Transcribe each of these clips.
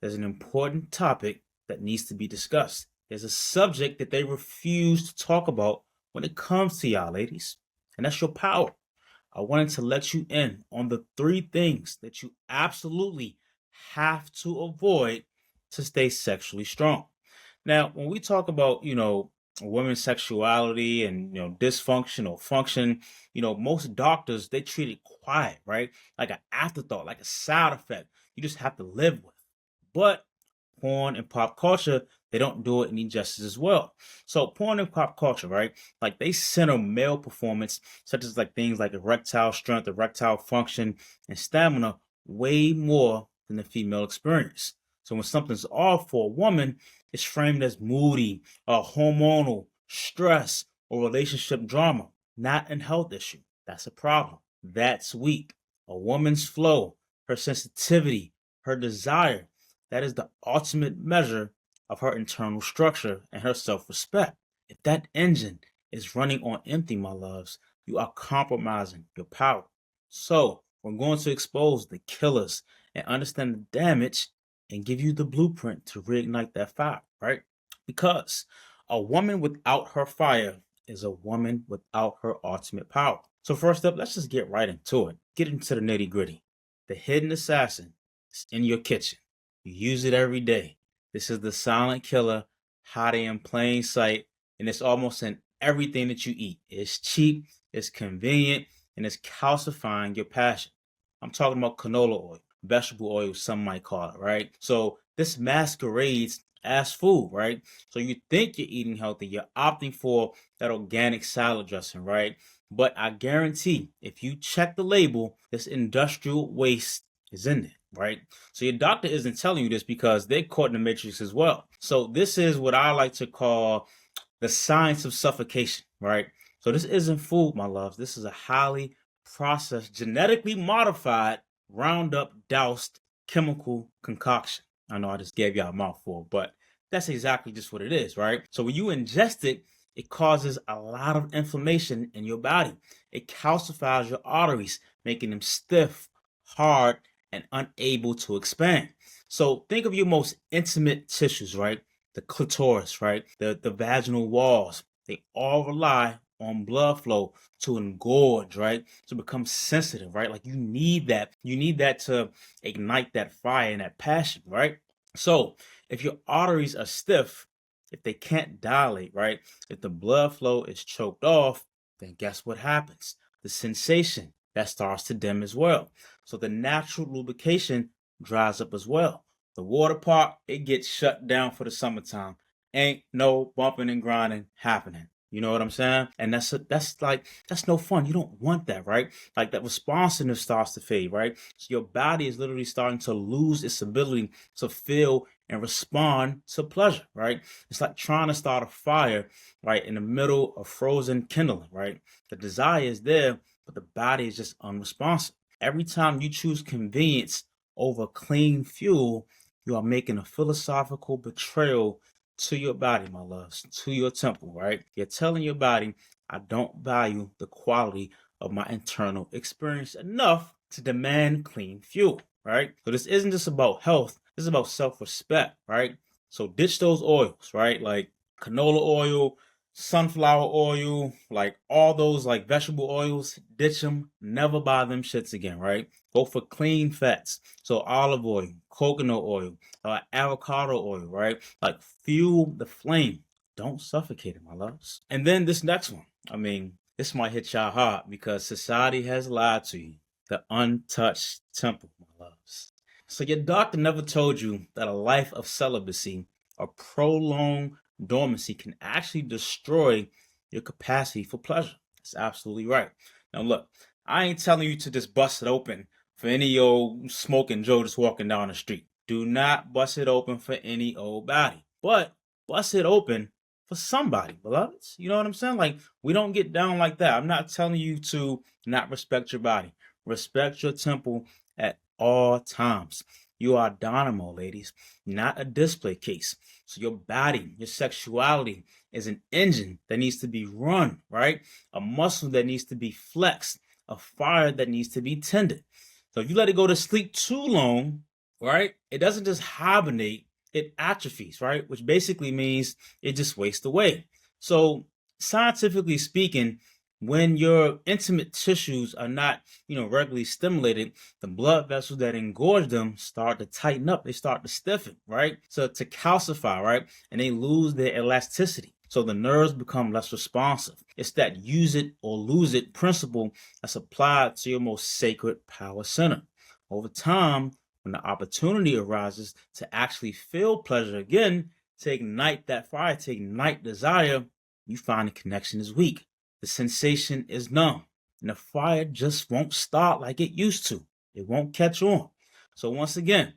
there's an important topic that needs to be discussed. There's a subject that they refuse to talk about when it comes to y'all ladies, and that's your power. I wanted to let you in on the three things that you absolutely have to avoid to stay sexually strong. Now, when we talk about, women's sexuality and, dysfunction or function, most doctors, they treat it quiet, right? Like an afterthought, like a side effect you just have to live with. But porn and pop culture, they don't do it any justice as well. So porn and pop culture, right? Like they center male performance, such as like things like erectile strength, erectile function, and stamina, way more than the female experience. So when something's off for a woman, it's framed as moody, hormonal, stress, or relationship drama, not an health issue. That's a problem. That's weak. A woman's flow, her sensitivity, her desire, that is the ultimate measure of her internal structure and her self respect. If that engine is running on empty, my loves, you are compromising your power. So, we're going to expose the killers and understand the damage and give you the blueprint to reignite that fire, right? Because a woman without her fire is a woman without her ultimate power. So, first up, let's just get right into it. Get into the nitty gritty. The hidden assassin is in your kitchen. You use it every day. This is the silent killer, hiding in plain sight, and it's almost in everything that you eat. It's cheap, it's convenient, and it's calcifying your passion. I'm talking about canola oil, vegetable oil, some might call it, right? So this masquerades as food, right? So you think you're eating healthy, you're opting for that organic salad dressing, right? But I guarantee if you check the label, this industrial waste is in there, right? So your doctor isn't telling you this because they're caught in the matrix as well. So this is what I like to call the science of suffocation, right? So this isn't food, my loves. This is a highly processed, genetically modified, Roundup doused chemical concoction. I know I just gave y'all a mouthful, but that's exactly just what it is, right? So when you ingest it, it causes a lot of inflammation in your body. It calcifies your arteries, making them stiff, hard, and unable to expand. So think of your most intimate tissues, right? The clitoris, right? The vaginal walls. They all rely on blood flow to engorge, right? To become sensitive, right? Like you need that. You need that to ignite that fire and that passion, right? So if your arteries are stiff, if they can't dilate, right? If the blood flow is choked off, then guess what happens? The sensation that starts to dim as well. So the natural lubrication dries up as well. The water part, it gets shut down for the summertime. Ain't no bumping and grinding happening. You know what I'm saying? And that's no fun. You don't want that, right? Like that responsiveness starts to fade, right? So your body is literally starting to lose its ability to feel and respond to pleasure, right? It's like trying to start a fire, right, in the middle of frozen kindling, right? The desire is there, but the body is just unresponsive. Every time you choose convenience over clean fuel, you are making a philosophical betrayal to your body, my loves, to your temple, right? You're telling your body, I don't value the quality of my internal experience enough to demand clean fuel, right? So this isn't just about health, this is about self-respect, right? So ditch those oils, right? Like canola oil, sunflower oil, like all those like vegetable oils, ditch them, never buy them shits again, right? Go for clean fats. So olive oil, coconut oil, avocado oil, right? Like fuel the flame. Don't suffocate it, my loves. And then this next one, I mean, this might hit y'all hard because society has lied to you. The untouched temple, my loves. So your doctor never told you that a life of celibacy or prolonged dormancy can actually destroy your capacity for pleasure. That's absolutely right. Now look, I ain't telling you to just bust it open for any old smoking Joe just walking down the street. Do not bust it open for any old body. But bust it open for somebody, beloveds. You know what I'm saying? Like, we don't get down like that. I'm not telling you to not respect your body. Respect your temple at all times. You are a dynamo, ladies, not a display case. So your body, your sexuality is an engine that needs to be run, right? A muscle that needs to be flexed, a fire that needs to be tended. So if you let it go to sleep too long, right? It doesn't just hibernate, it atrophies, right? Which basically means it just wastes away. So, scientifically speaking, when your intimate tissues are not, regularly stimulated, the blood vessels that engorge them start to tighten up, they start to stiffen, right? So to calcify, right? And they lose their elasticity. So the nerves become less responsive. It's that use it or lose it principle that's applied to your most sacred power center. Over time, when the opportunity arises to actually feel pleasure again, to ignite that fire, to ignite desire, you find the connection is weak. The sensation is numb. And the fire just won't start like it used to. It won't catch on. So once again,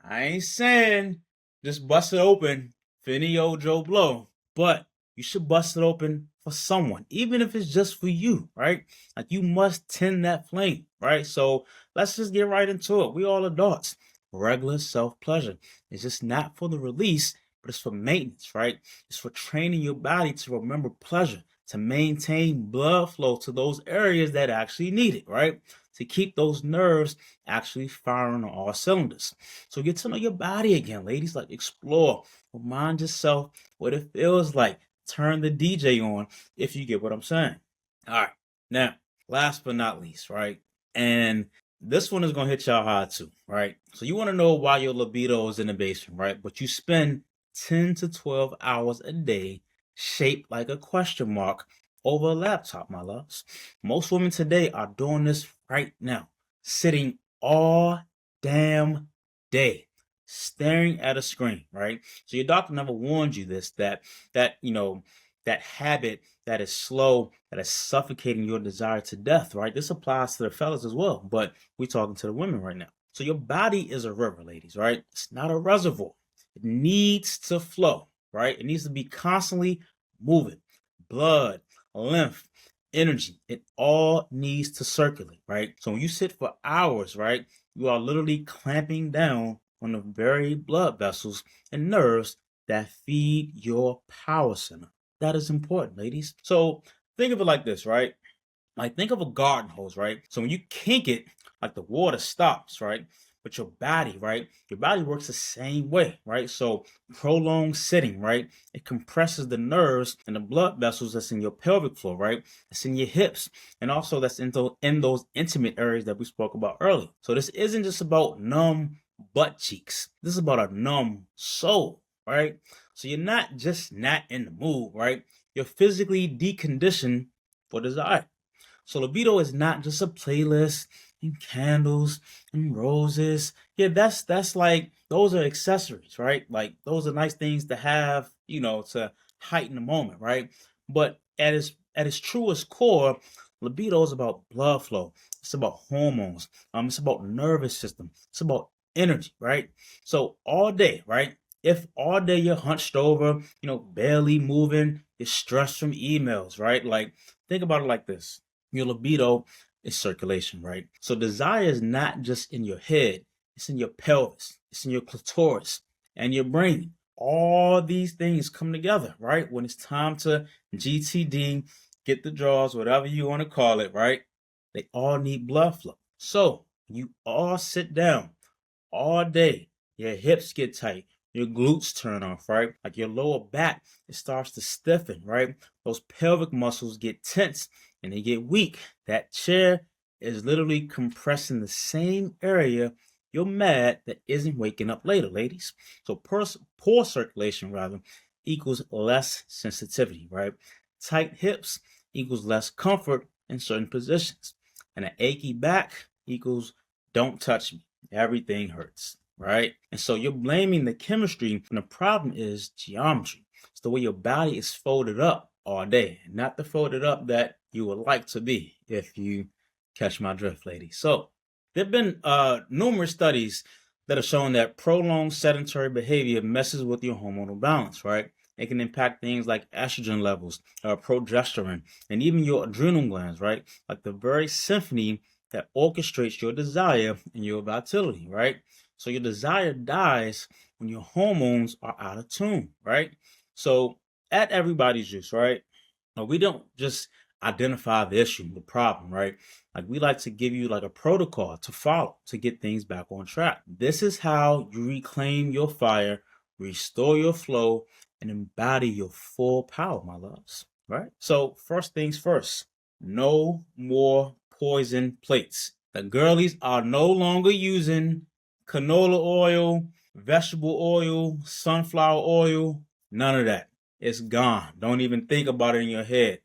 I ain't saying just bust it open for any old Joe Blow, but you should bust it open for someone, even if it's just for you, right? Like you must tend that flame, right? So let's just get right into it. We all adults. Regular self-pleasure. It's just not for the release, but it's for maintenance, right? It's for training your body to remember pleasure, to maintain blood flow to those areas that actually need it, right? To keep those nerves actually firing on all cylinders. So get to know your body again, ladies. Like explore, remind yourself what it feels like. Turn the DJ on if you get what I'm saying. All right. Now, last but not least, right? And this one is going to hit y'all hard too, right? So you want to know why your libido is in the basement, right? But you spend 10 to 12 hours a day shaped like a question mark over a laptop, my loves. Most women today are doing this right now, sitting all damn day, staring at a screen, right? So your doctor never warned you this, that habit that is slow, that is suffocating your desire to death, right? This applies to the fellas as well, but we're talking to the women right now. So your body is a river, ladies, right? It's not a reservoir. It needs to flow, right? It needs to be constantly moving. Blood, lymph, energy, it all needs to circulate, right? So when you sit for hours, right, you are literally clamping down on the very blood vessels and nerves that feed your power center. That is important, ladies. So think of it like this, right? Like think of a garden hose, right? So when you kink it, like the water stops, right? But your body, right? Your body works the same way, right? So prolonged sitting, right? It compresses the nerves and the blood vessels that's in your pelvic floor, right? That's in your hips, and also that's in those intimate areas that we spoke about earlier. So this isn't just about numb butt cheeks. This is about a numb soul, right? So you're not just not in the mood, right? You're physically deconditioned for desire. So libido is not just a playlist and candles and roses. Yeah, that's like those are accessories, right? Like those are nice things to have, to heighten the moment, right? But at its truest core, libido is about blood flow. It's about hormones. It's about nervous system. It's about energy, right? So all day, right? If all day you're hunched over, barely moving, you're stressed from emails, right? Like think about it like this. Your libido is circulation, right? So desire is not just in your head, it's in your pelvis, it's in your clitoris and your brain. All these things come together, right? When it's time to GTD, get the draws, whatever you want to call it, right? They all need blood flow. So you all sit down all day. Your hips get tight. Your glutes turn off, right? Like your lower back, it starts to stiffen, right? Those pelvic muscles get tense and they get weak. That chair is literally compressing the same area you're mad that isn't waking up later, ladies. So poor circulation, rather, equals less sensitivity, right? Tight hips equals less comfort in certain positions. And an achy back equals don't touch me. Everything hurts, right? And so you're blaming the chemistry, and the problem is geometry. It's the way your body is folded up all day, not the folded up that you would like to be, if you catch my drift, lady. So there have been numerous studies that have shown that prolonged sedentary behavior messes with your hormonal balance, right? It can impact things like estrogen levels, progesterone, and even your adrenal glands, right? Like the very symphony that orchestrates your desire and your vitality, right? So your desire dies when your hormones are out of tune, right? So at Everybody's Juice, right? We don't just identify the issue, the problem, right? Like we like to give you like a protocol to follow to get things back on track. This is how you reclaim your fire, restore your flow, and embody your full power, my loves, right? So first things first, no more poison plates. The girlies are no longer using canola oil, vegetable oil, sunflower oil, none of that. It's gone. Don't even think about it in your head.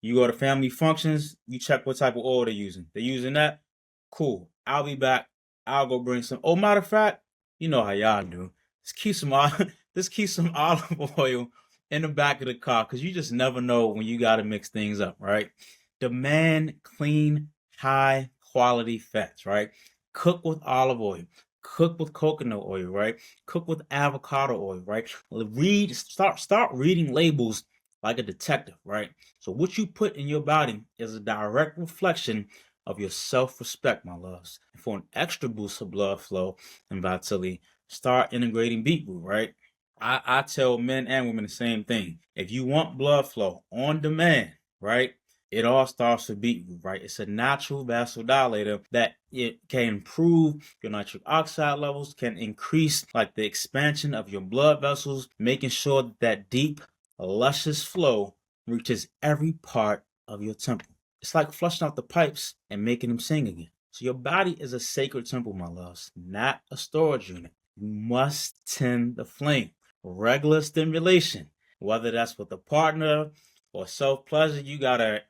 You go to family functions, you check what type of oil they're using. They're using that? Cool. I'll be back. I'll go bring some. Oh, matter of fact, you know how y'all do. Just keep some just keep some olive oil in the back of the car because you just never know when you gotta mix things up, right? Demand clean, high quality fats, right? Cook with olive oil. Cook with coconut oil, right? Cook with avocado oil, right? Start reading labels like a detective, right? So what you put in your body is a direct reflection of your self-respect, my loves. And for an extra boost of blood flow and vitality, start integrating beetroot, right? I tell men and women the same thing. If you want blood flow on demand, right? It all starts with beetroot, right? It's a natural vasodilator that it can improve your nitric oxide levels, can increase like the expansion of your blood vessels, making sure that deep, luscious flow reaches every part of your temple. It's like flushing out the pipes and making them sing again. So your body is a sacred temple, my loves, not a storage unit. You must tend the flame. Regular stimulation, whether that's with a partner or self-pleasure, you gotta,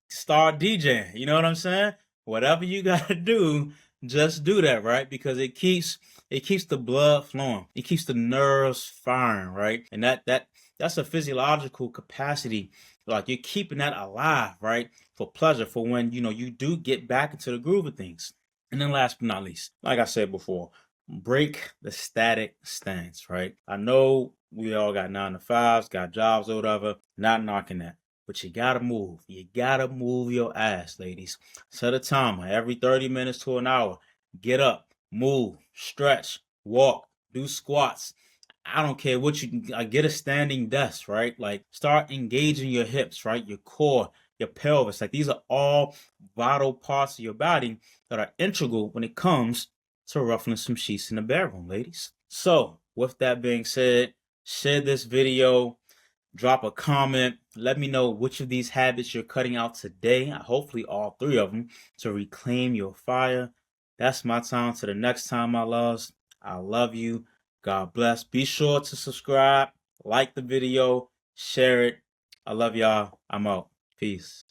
start DJing. You know what I'm saying? Whatever you gotta do, just do that, right? Because it keeps the blood flowing. It keeps the nerves firing, right? And that's a physiological capacity. Like you're keeping that alive, right? For pleasure, for when you do get back into the groove of things. And then last but not least, like I said before, break the static stance, right? I know we all got 9 to 5s, got jobs or whatever, not knocking that. But you gotta move. You gotta move your ass, ladies. Set a timer every 30 minutes to an hour. Get up, move, stretch, walk, do squats. I don't care what you get a standing desk, right? Like start engaging your hips, right? Your core, your pelvis. Like these are all vital parts of your body that are integral when it comes to ruffling some sheets in the bedroom, ladies. So, with that being said, share this video, drop a comment, let me know which of these habits you're cutting out today, hopefully all 3 of them, to reclaim your fire. That's my time. To the next time, my loves. I love you. God bless. Be sure to subscribe, like the video, share it. I love y'all. I'm out. Peace.